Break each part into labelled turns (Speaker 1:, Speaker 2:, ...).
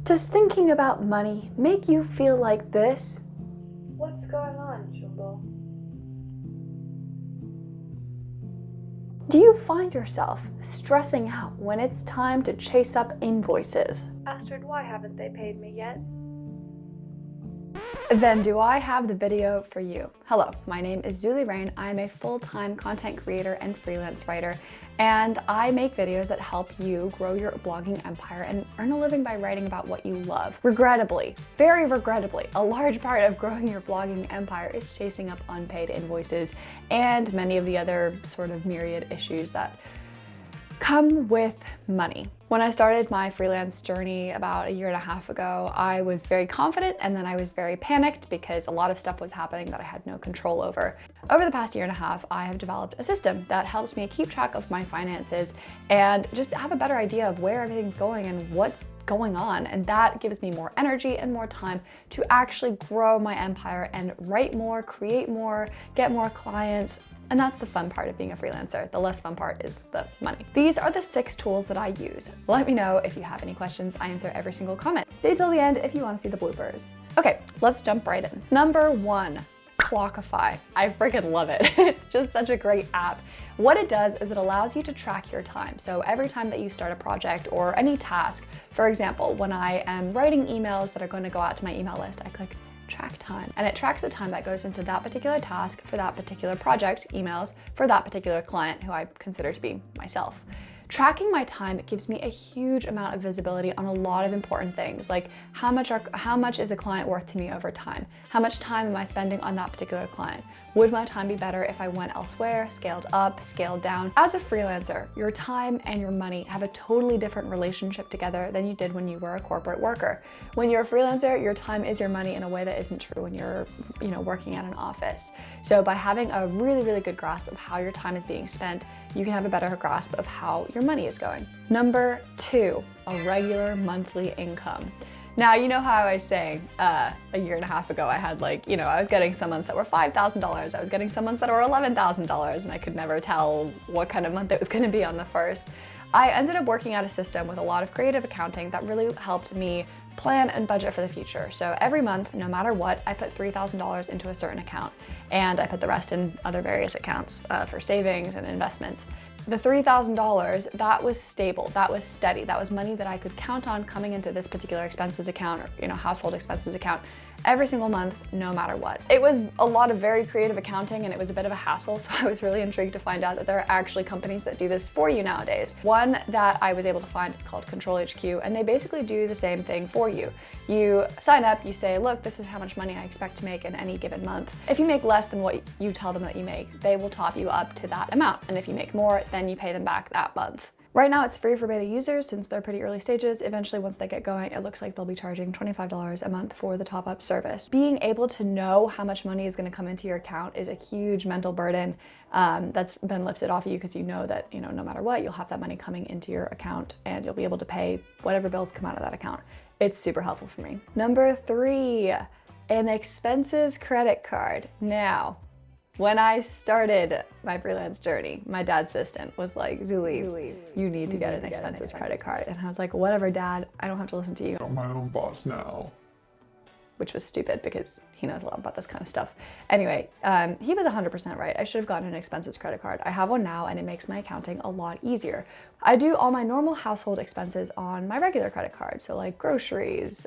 Speaker 1: Does thinking about money make you feel like this?
Speaker 2: What's going on, Jumbo?
Speaker 1: Do you find yourself stressing out when it's time to chase up invoices?
Speaker 2: Astrid, why haven't they paid me yet?
Speaker 1: Then do I have the video for you. Hello, my name is Julie Rain. I'm a full-time content creator and freelance writer, and I make videos that help you grow your blogging empire and earn a living by writing about what you love. Regrettably, very regrettably, a large part of growing your blogging empire is chasing up unpaid invoices and many of the other sort of myriad issues that come with money. When I started my freelance journey about 1.5 years ago, I was very confident and then I was very panicked because a lot of stuff was happening that I had no control over. Over the past 1.5 years, I have developed a system that helps me keep track of my finances and just have a better idea of where everything's going and what's going on. And that gives me more energy and more time to actually grow my empire and write more, create more, get more clients. And that's the fun part of being a freelancer. The less fun part is the money. These are the 6 tools that I use. Let me know if you have any questions. I answer every single comment. Stay till the end if you want to see the bloopers. Okay, let's jump right in. Number 1, Clockify. I freaking love it. It's just such a great app. What it does is it allows you to track your time. So every time that you start a project or any task, for example, when I am writing emails that are going to go out to my email list, I click track time, and it tracks the time that goes into that particular task for that particular project, emails for that particular client who I consider to be myself. Tracking my time, it gives me a huge amount of visibility on a lot of important things, like how much is a client worth to me over time? How much time am I spending on that particular client? Would my time be better if I went elsewhere, scaled up, scaled down? As a freelancer, your time and your money have a totally different relationship together than you did when you were a corporate worker. When you're a freelancer, your time is your money in a way that isn't true when you're, working at an office. So by having a really, really good grasp of how your time is being spent, you can have a better grasp of how your money is going. Number 2, a regular monthly income. Now, you know how I was saying 1.5 years ago, I had I was getting some months that were $5,000. I was getting some months that were $11,000, and I could never tell what kind of month it was going to be on the first. I ended up working out a system with a lot of creative accounting that really helped me plan and budget for the future. So every month, no matter what, I put $3,000 into a certain account, and I put the rest in other various accounts for savings and investments. The $3,000, that was stable, that was steady, that was money that I could count on coming into this particular expenses account or household expenses account every single month, no matter what. It was a lot of very creative accounting and it was a bit of a hassle, so I was really intrigued to find out that there are actually companies that do this for you nowadays. One that I was able to find is called Control HQ, and they basically do the same thing for you. You sign up, you say, look, this is how much money I expect to make in any given month. If you make less than what you tell them that you make, they will top you up to that amount. And if you make more, then you pay them back that month. Right now it's free for beta users since they're pretty early stages. Eventually, once they get going, it looks like they'll be charging $25 a month for the top-up service. Being able to know how much money is going to come into your account is a huge mental burden that's been lifted off of you because you know that, no matter what, you'll have that money coming into your account and you'll be able to pay whatever bills come out of that account. It's super helpful for me. Number 3, an expenses credit card. Now, when I started my freelance journey, my dad's assistant was like, Zuli, you need to get an expenses credit card. And I was like, whatever, Dad, I don't have to listen to you.
Speaker 3: I'm my own boss now.
Speaker 1: Which was stupid because he knows a lot about this kind of stuff. Anyway, he was 100% right. I should have gotten an expenses credit card. I have one now and it makes my accounting a lot easier. I do all my normal household expenses on my regular credit card. So like groceries,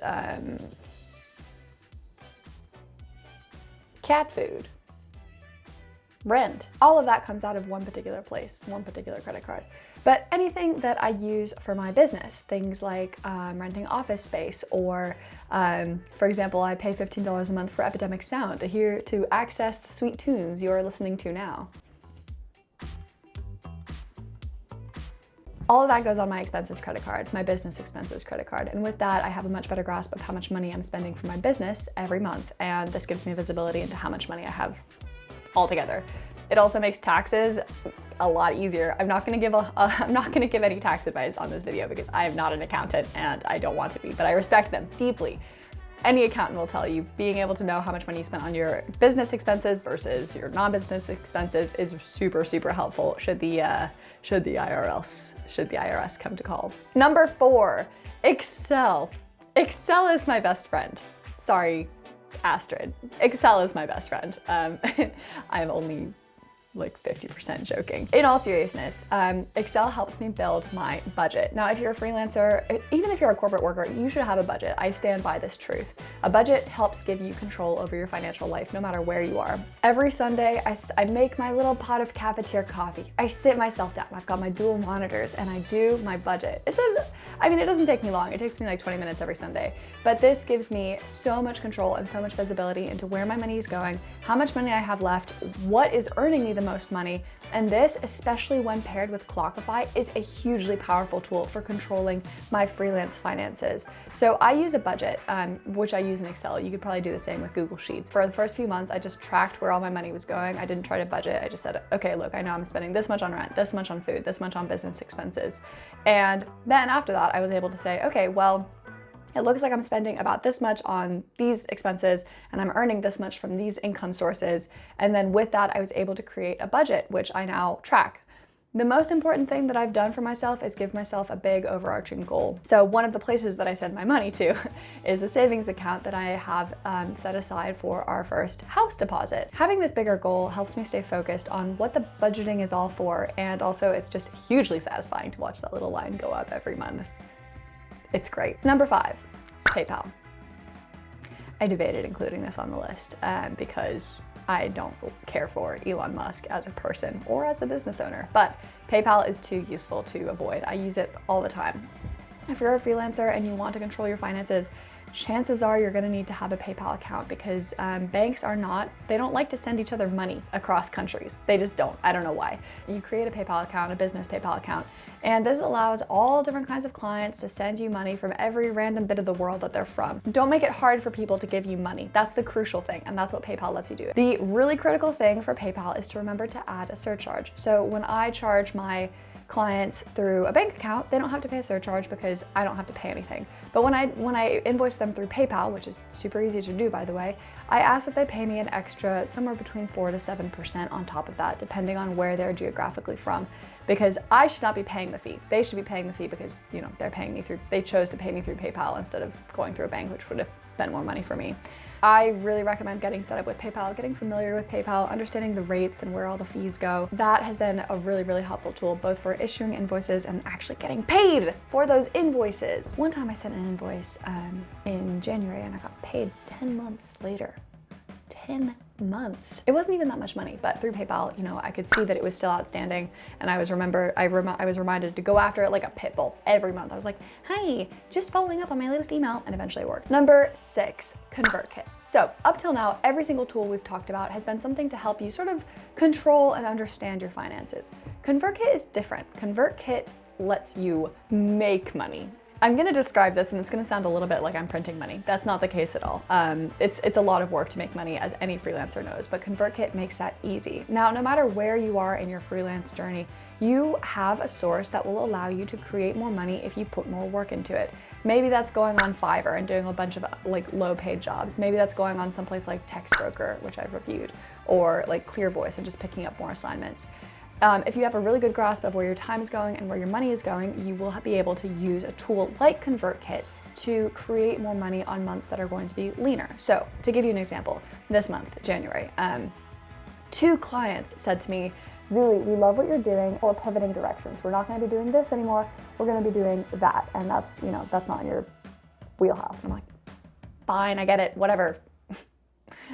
Speaker 1: cat food, rent. All of that comes out of one particular place, one particular credit card. But anything that I use for my business, things like renting office space or, for example, I pay $15 a month for Epidemic Sound to access the sweet tunes you're listening to now. All of that goes on my expenses credit card, my business expenses credit card. And with that, I have a much better grasp of how much money I'm spending for my business every month. And this gives me visibility into how much money I have altogether. It also makes taxes a lot easier. I'm not gonna give any tax advice on this video because I am not an accountant and I don't want to be, but I respect them deeply. Any accountant will tell you being able to know how much money you spent on your business expenses versus your non-business expenses is super, super helpful should the IRS come to call. Number 4, Excel. Excel is my best friend. Sorry, Astrid. Excel is my best friend. I'm only like 50% joking. In all seriousness, Excel helps me build my budget. Now, if you're a freelancer, even if you're a corporate worker, you should have a budget. I stand by this truth. A budget helps give you control over your financial life, no matter where you are. Every Sunday, I make my little pot of cafeteria coffee. I sit myself down. I've got my dual monitors and I do my budget. It doesn't take me long. It takes me like 20 minutes every Sunday. But this gives me so much control and so much visibility into where my money is going, how much money I have left, what is earning me the most money. And this, especially when paired with Clockify, is a hugely powerful tool for controlling my freelance finances. So I use a budget, which I use in Excel. You could probably do the same with Google Sheets. For the first few months, I just tracked where all my money was going. I didn't try to budget. I just said, okay, look, I know I'm spending this much on rent, this much on food, this much on business expenses. And then after that, I was able to say, okay, well, it looks like I'm spending about this much on these expenses and I'm earning this much from these income sources. And then with that, I was able to create a budget, which I now track. The most important thing that I've done for myself is give myself a big overarching goal. So one of the places that I send my money to is a savings account that I have set aside for our first house deposit. Having this bigger goal helps me stay focused on what the budgeting is all for. And also it's just hugely satisfying to watch that little line go up every month. It's great. Number 5, PayPal. I debated including this on the list because I don't care for Elon Musk as a person or as a business owner, but PayPal is too useful to avoid. I use it all the time. If you're a freelancer and you want to control your finances, chances are you're gonna need to have a PayPal account because banks they don't like to send each other money across countries. They just don't. I don't know why. You create a PayPal account, a business PayPal account, and this allows all different kinds of clients to send you money from every random bit of the world that they're from. Don't make it hard for people to give you money. That's the crucial thing, and that's what PayPal lets you do. The really critical thing for PayPal is to remember to add a surcharge. So when I charge my clients through a bank account, they don't have to pay a surcharge because I don't have to pay anything. But when I invoice them through PayPal, which is super easy to do, by the way, I ask that they pay me an extra somewhere between 4 to 7% on top of that, depending on where they're geographically from. Because I should not be paying the fee. They should be paying the fee because, they chose to pay me through PayPal instead of going through a bank, which would have been more money for me. I really recommend getting set up with PayPal, getting familiar with PayPal, understanding the rates and where all the fees go. That has been a really, really helpful tool, both for issuing invoices and actually getting paid for those invoices. One time I sent an invoice in January and I got paid 10 months later. 10 months. It wasn't even that much money, but through PayPal, I could see that it was still outstanding, and I was reminded to go after it like a pit bull every month. I was like, "Hi, just following up on my latest email," and eventually it worked. Number 6, Convertkit. So up till now, every single tool we've talked about has been something to help you sort of control and understand your finances. Convertkit is different. Convertkit lets you make money. I'm gonna describe this and it's gonna sound a little bit like I'm printing money. That's not the case at all. It's a lot of work to make money, as any freelancer knows, but Convertkit makes that easy. Now, no matter where you are in your freelance journey, you have a source that will allow you to create more money if you put more work into it. Maybe that's going on Fiverr and doing a bunch of low paid jobs. Maybe that's going on someplace like Textbroker, which I've reviewed, or like ClearVoice and just picking up more assignments. If you have a really good grasp of where your time is going and where your money is going, you will be able to use a tool like Convertkit to create more money on months that are going to be leaner. So to give you an example, this month, January, 2 clients said to me, "Really, we love what you're doing, we're pivoting directions. We're not gonna be doing this anymore, we're gonna be doing that. And that's not in your wheelhouse." I'm like, fine, I get it, whatever.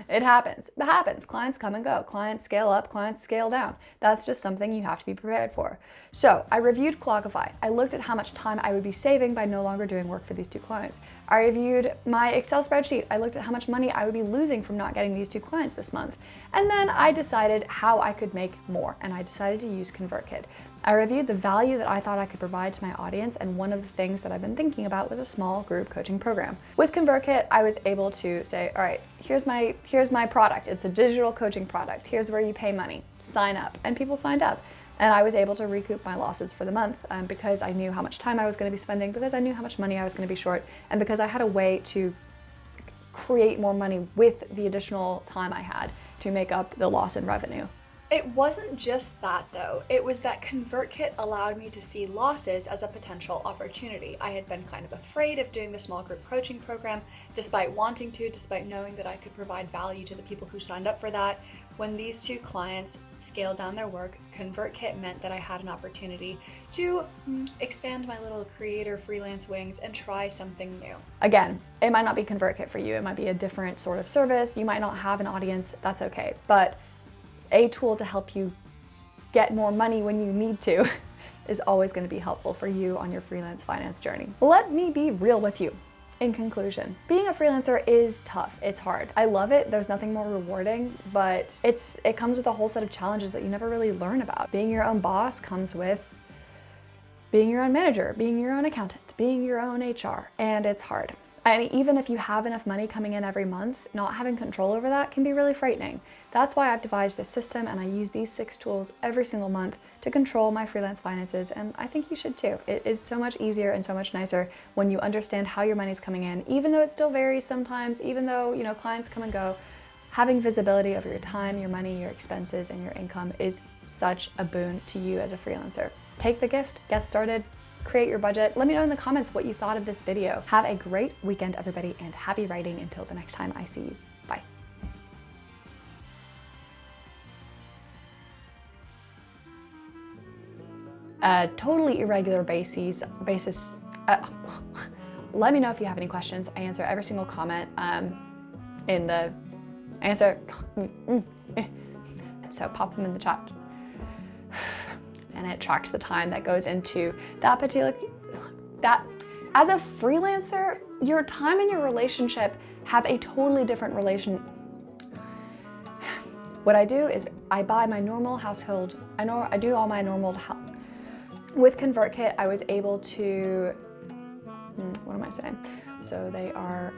Speaker 1: It happens. It happens. Clients come and go. Clients scale up, clients scale down. That's just something you have to be prepared for. So I reviewed Clockify. I looked at how much time I would be saving by no longer doing work for these 2 clients. I reviewed my Excel spreadsheet. I looked at how much money I would be losing from not getting these 2 clients this month. And then I decided how I could make more, and I decided to use Convertkit. I reviewed the value that I thought I could provide to my audience, and one of the things that I've been thinking about was a small group coaching program. With Convertkit, I was able to say, all right, here's my product. It's a digital coaching product. Here's where you pay money. Sign up. And people signed up. And I was able to recoup my losses for the month because I knew how much time I was going to be spending, because I knew how much money I was going to be short, and because I had a way to create more money with the additional time I had to make up the loss in revenue. It wasn't just that though. It was that Convertkit allowed me to see losses as a potential opportunity. I had been kind of afraid of doing the small group coaching program, despite wanting to, despite knowing that I could provide value to the people who signed up for that. When these two clients scaled down their work, Convertkit meant that I had an opportunity to expand my little creator freelance wings and try something new. Again, it might not be Convertkit for you. It might be a different sort of service. You might not have an audience. That's okay. But a tool to help you get more money when you need to is always going to be helpful for you on your freelance finance journey. Let me be real with you. In conclusion, being a freelancer is tough. It's hard. I love it. There's nothing more rewarding, but it comes with a whole set of challenges that you never really learn about. Being your own boss comes with being your own manager, being your own accountant, being your own HR, and it's hard. I mean, even if you have enough money coming in every month, not having control over that can be really frightening. That's why I've devised this system, and I use these 6 tools every single month to control my freelance finances, and I think you should too. It is so much easier and so much nicer when you understand how your money's coming in, even though it still varies sometimes, even though, clients come and go. Having visibility over your time, your money, your expenses, and your income is such a boon to you as a freelancer. Take the gift, get started, create your budget. Let me know in the comments what you thought of this video. Have a great weekend, everybody, and happy writing until the next time I see you. Bye. Totally irregular basis. Let me know if you have any questions. I answer every single comment in the answer. So pop them in the chat. And it tracks the time that goes into that particular, as a freelancer, your time and your relationship have a totally different relation. What I do is I buy my normal household, I do all my normal, with Convertkit, I was able to, what am I saying? So they are,